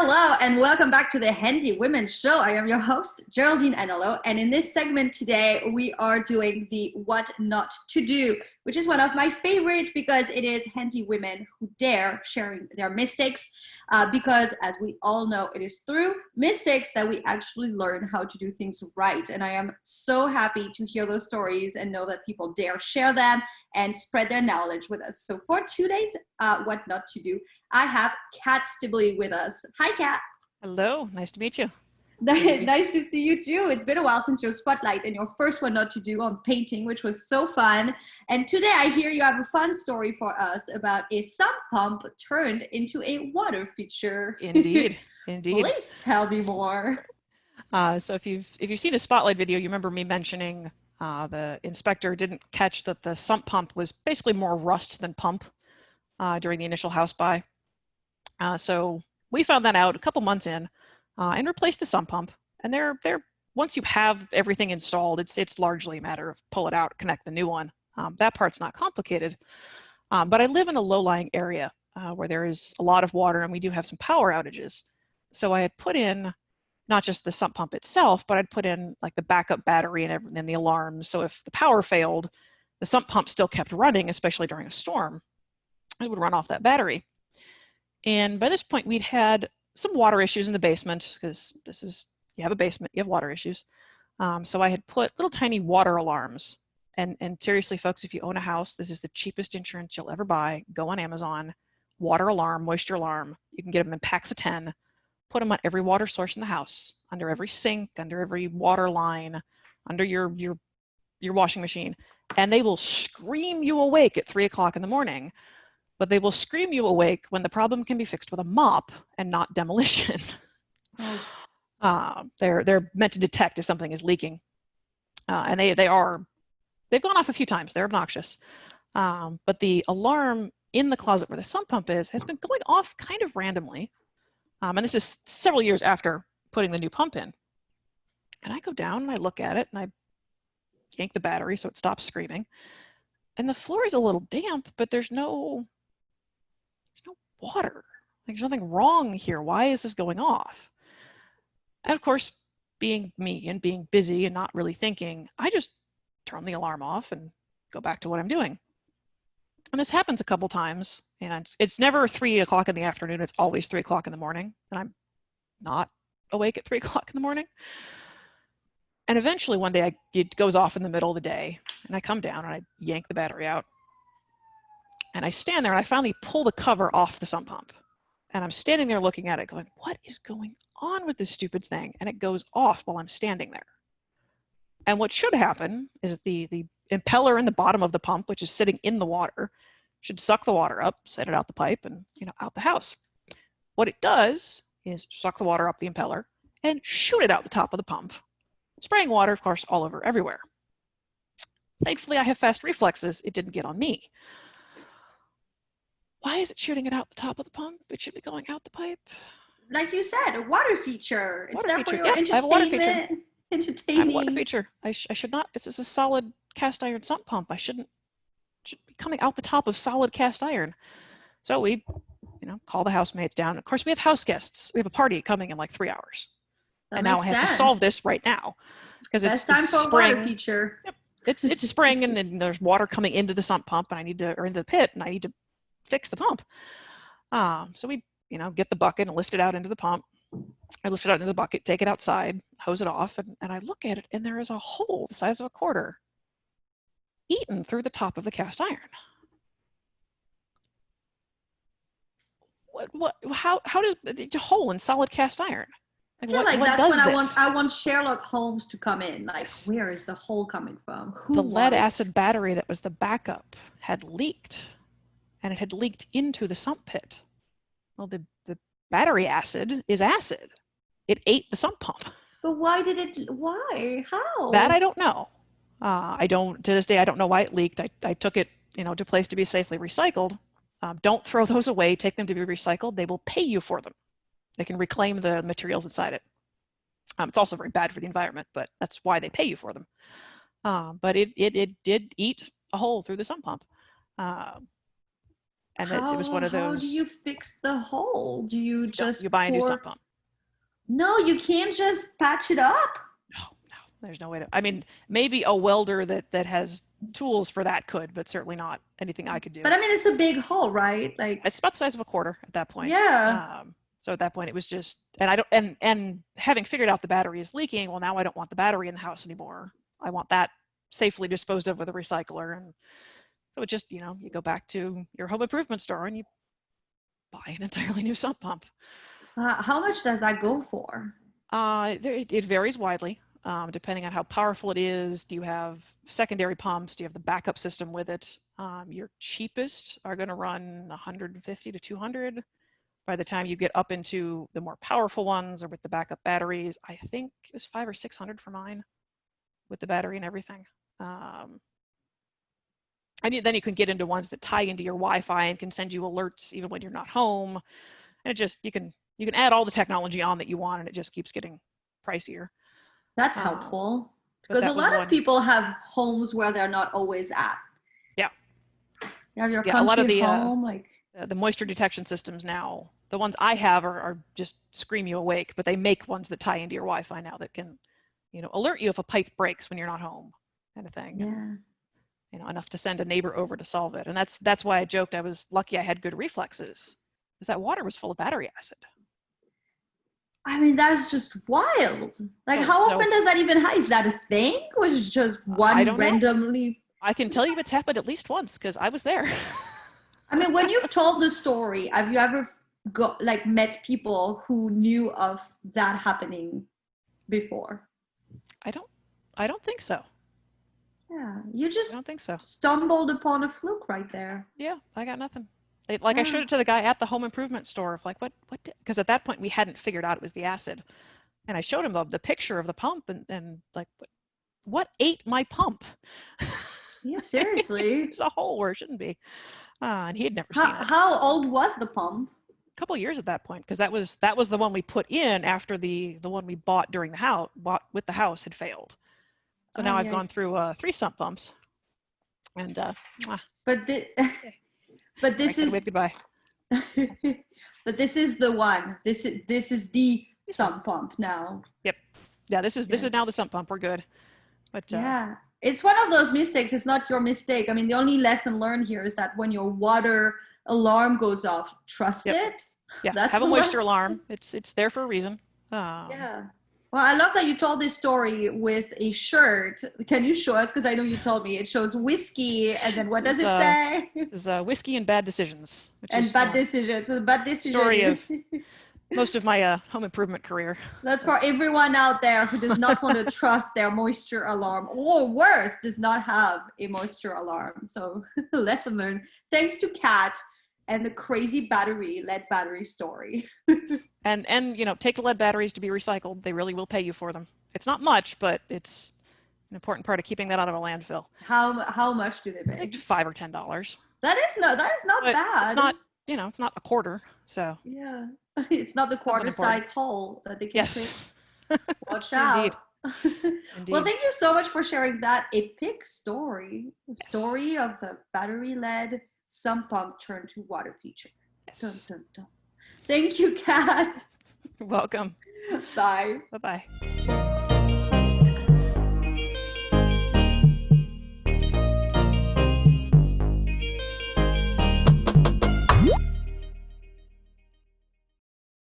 Hello and welcome back to the Handy Women Show. I am your host, Geraldine Anello, and in this segment today, we are doing the What Not to Do, which is one of my favorite because it is handy women who dare sharing their mistakes because as we all know, it is through mistakes that we actually learn how to do things right. And I am so happy to hear those stories and know that people dare share them and spread their knowledge with us. So for today's What Not to Do, I have Kat Stibley with us. Hi, Kat. Hello, nice to meet you. Nice to see you too. It's been a while since your spotlight and your first What Not to Do on painting, which was so fun. And today I hear you have a fun story for us about a sump pump turned into a water feature. Indeed, indeed. Please tell me more. So if you've seen the spotlight video, you remember me mentioning the inspector didn't catch that the sump pump was basically more rust than pump during the initial house buy. So we found that out a couple months in and replaced the sump pump. And they're once you have everything installed, it's largely a matter of pull it out, connect the new one. That part's not complicated. But I live in a low-lying area where there is a lot of water and we do have some power outages. So I had put in not just the sump pump itself, but I'd put in like the backup battery and the alarms. So if the power failed, the sump pump still kept running, especially during a storm. It would run off that battery. And by this point, we'd had some water issues in the basement because you have a basement, you have water issues. So I had put little tiny water alarms. And seriously, folks, if you own a house, this is the cheapest insurance you'll ever buy. Go on Amazon, water alarm, moisture alarm. You can get them in packs of 10. Put them on every water source in the house, under every sink, under every water line, under your washing machine. And they will scream you awake at 3 o'clock in the morning. But they will scream you awake when the problem can be fixed with a mop and not demolition. Oh. They're meant to detect if something is leaking, and they've gone off a few times. They're obnoxious, but the alarm in the closet where the sump pump has been going off kind of randomly, and this is several years after putting the new pump in. And I go down and I look at it and I yank the battery so it stops screaming, and the floor is a little damp, but there's no water. Like, there's nothing wrong here. Why is this going off? And of course, being me and being busy and not really thinking, I just turn the alarm off and go back to what I'm doing. And this happens a couple times, and it's never 3 o'clock in the afternoon. It's always 3 o'clock in the morning, and I'm not awake at 3 o'clock in the morning. And eventually one day it goes off in the middle of the day, and I come down and I yank the battery out. And I stand there and I finally pull the cover off the sump pump. And I'm standing there looking at it going, what is going on with this stupid thing? And it goes off while I'm standing there. And what should happen is that the impeller in the bottom of the pump, which is sitting in the water, should suck the water up, send it out the pipe, and out the house. What it does is suck the water up the impeller and shoot it out the top of the pump, spraying water, of course, all over everywhere. Thankfully, I have fast reflexes. It didn't get on me. Why is it shooting it out the top of the pump? It should be going out the pipe. Like you said, a water feature. It's there for your entertainment. I have a water feature. Entertaining. I have a water feature. I should not. This is a solid cast iron sump pump. I should be coming out the top of solid cast iron. So we, call the housemates down. Of course, we have house guests. We have a party coming in like 3 hours. That now I have to solve this right now because it's time for spring. A water feature. Yep. It's spring and then there's water coming into the sump pump, and or into the pit, and I need to fix the pump. So we, get the bucket and lift it out into the pump. I lift it out into the bucket, take it outside, hose it off, and I look at it, and there is a hole the size of a quarter eaten through the top of the cast iron. How does it's a hole in solid cast iron? I feel like that's when I want Sherlock Holmes to come in. Like, where is the hole coming from? The lead acid battery that was the backup had leaked. And it had leaked into the sump pit. Well, the battery acid is acid. It ate the sump pump. But why? How? That I don't know. To this day, I don't know why it leaked. I took it, to a place to be safely recycled. Don't throw those away. Take them to be recycled. They will pay you for them. They can reclaim the materials inside it. It's also very bad for the environment, but that's why they pay you for them. But it did eat a hole through the sump pump. And it was one of How do you those, fix the hole? Do you just you buy a new pour? sump pump. No, you can't just patch it up. No, there's no way to. I mean, maybe a welder that has tools for that could, but certainly not anything I could do. But I mean, it's a big hole, right? Like, It's about the size of a quarter at that point. yeah. So at that point, it was just, and I don't, and having figured out the battery is leaking, well, now I don't want the battery in the house anymore. I want that safely disposed of with a recycler. And so it just, you go back to your home improvement store and you buy an entirely new sump pump. How much does that go for? It varies widely, depending on how powerful it is. Do you have secondary pumps? Do you have the backup system with it? Your cheapest are going to run 150 to 200. By the time you get up into the more powerful ones or with the backup batteries, I think it was 500 or 600 for mine with the battery and everything. And then you can get into ones that tie into your Wi-Fi and can send you alerts even when you're not home. And it just, you can add all the technology on that you want, and it just keeps getting pricier. That's helpful, because a lot of people have homes where they're not always at. Yeah. You have your country a lot of the, home, the moisture detection systems now, the ones I have are just scream you awake, but they make ones that tie into your Wi-Fi now that can, alert you if a pipe breaks when you're not home, kind of thing. Yeah. And, enough to send a neighbor over to solve it. And that's why I joked I was lucky I had good reflexes, because that water was full of battery acid. I mean, that's just wild. Like, how often does that even happen? Is that a thing? Or is it just one randomly? I can tell you it's happened at least once because I was there. I mean, when you've told the story, have you ever met people who knew of that happening before? I don't think so. Yeah, you just I don't think so. Stumbled upon a fluke right there. Yeah, I got nothing. I showed it to the guy at the home improvement store. Like, what? Because at that point we hadn't figured out it was the acid, and I showed him the picture of the pump and like, what ate my pump? Yeah, seriously. There's a hole where it shouldn't be. And he had never seen it. How old was the pump? A couple of years at that point, because that was the one we put in after the one we bought with the house had failed. So now I've gone through 3 sump pumps, and but this is wave goodbye. But this is the one. This is the sump pump now. Yep. Yeah. This is now the sump pump. We're good. But yeah, it's one of those mistakes. It's not your mistake. I mean, the only lesson learned here is that when your water alarm goes off, trust it. Yeah. Have a moisture alarm. It's there for a reason. Yeah. Well, I love that you told this story with a shirt. Can you show us? Because I know you told me it shows whiskey, and then what does it say? It's whiskey and bad decisions. Bad decisions. So the bad decision story of most of my home improvement career. That's for everyone out there who does not want to trust their moisture alarm, or worse, does not have a moisture alarm. So lesson learned. Thanks to Kat and the crazy lead battery story. and take the lead batteries to be recycled. They really will pay you for them. It's not much, but it's an important part of keeping that out of a landfill. How much do they pay? Like $5 or $10. That is not bad. It's not, it's not a quarter. So yeah, it's not the quarter size hole that they can yes. Watch out. Indeed. Well, thank you so much for sharing that epic story. The story of the battery led sump pump turned to water feature. Yes. Dun, dun, dun. Thank you, Kat. You're welcome. Bye. Bye-bye.